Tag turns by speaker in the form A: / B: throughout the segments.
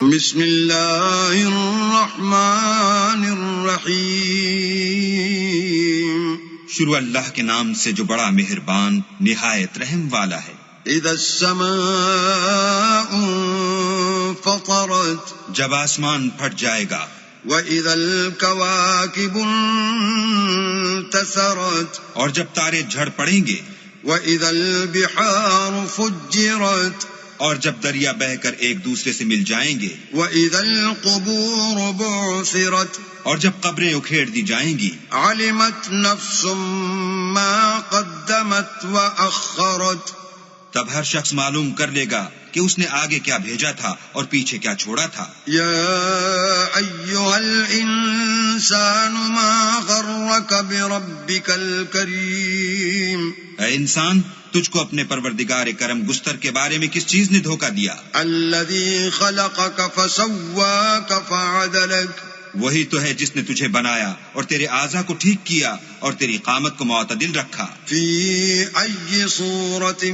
A: بسم اللہ الرحمن الرحیم،
B: شروع اللہ کے نام سے جو بڑا مہربان نہایت رحم والا ہے۔
A: اذا السماء انفطرت،
B: جب آسمان پھٹ جائے گا۔
A: واذا الكواكب انتثرت،
B: اور جب تارے جھڑ پڑیں گے۔
A: واذا البحار فجرت،
B: اور جب دریا بہہ کر ایک دوسرے سے مل جائیں گے۔
A: واذا القبور بعثرت،
B: اور جب قبریں اکھیڑ دی جائیں گی۔
A: علمت نفس ما قدمت واخرت،
B: تب ہر شخص معلوم کر لے گا کہ اس نے آگے کیا بھیجا تھا اور پیچھے کیا چھوڑا تھا۔
A: یا ایھا الانسان ما غرک بربک الکریم،
B: اے انسان، تجھ کو اپنے پروردگار کرم گستر کے بارے میں کس چیز نے دھوکہ دیا؟
A: الذی خلقک فسواک فعدلک،
B: وہی تو ہے جس نے تجھے بنایا اور تیرے اعضاء کو ٹھیک کیا اور تیری قامت کو معتدل رکھا۔
A: فی ای صورت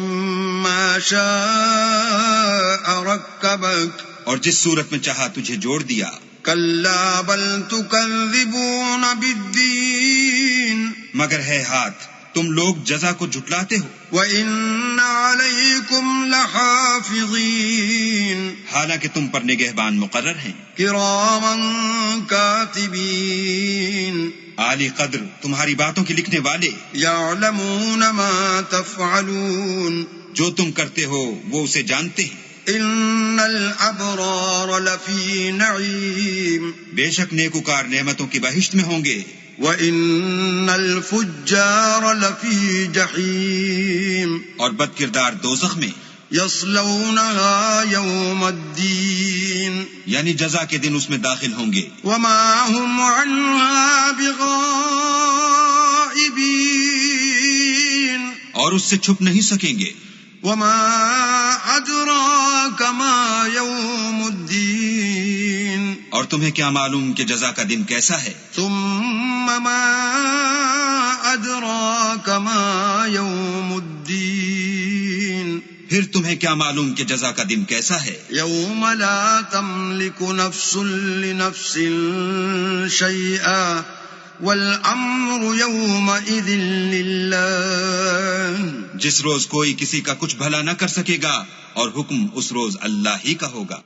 A: ما شاء رکبک،
B: اور جس صورت میں چاہا تجھے جوڑ دیا۔
A: کلا بل تکذبون بالدین،
B: مگر ہے ہاتھ، تم لوگ جزا کو جھٹلاتے ہو۔
A: وَإِنَّ عَلَيْكُمْ لَحَافِظِينَ،
B: حالانکہ تم پر نگہبان مقرر ہیں۔
A: کِرَامًا کاتبین،
B: عالی قدر تمہاری باتوں کے لکھنے والے۔
A: یعلمون ما تفعلون،
B: جو تم کرتے ہو وہ اسے جانتے ہیں۔
A: ان الابرار لفی نعیم،
B: بے شک نیکوکار نعمتوں کی بہشت میں ہوں گے۔
A: وَإِنَّ الْفُجَّارَ لَفِي جَحِيمٍ،
B: اور بد کردار دوزخ میں۔
A: يَصْلَوْنَهَا يَوْمَ الدِّينِ،
B: یعنی جزا کے دن اس میں داخل ہوں گے۔
A: وَمَا هُمْ عَنْهَا بِغَائِبِينَ،
B: اور اس سے چھپ نہیں سکیں گے۔
A: وَمَا أَدْرَاكَ مَا يَوْمُ الدِّينِ،
B: اور تمہیں کیا معلوم کہ جزا کا دن کیسا ہے؟
A: ثُمَّ مَا أَدْرَاكَ مَا يَوْمُ الدِّينِ،
B: پھر تمہیں کیا معلوم کہ جزا کا دن کیسا ہے؟
A: يَوْمَ لَا تَمْلِكُ نَفْسٌ لِنَفْسٍ شَيْئًا وَالْأَمْرُ يَوْمَئِذٍ لِلَّهِ،
B: جس روز کوئی کسی کا کچھ بھلا نہ کر سکے گا اور حکم اس روز اللہ ہی کا ہوگا۔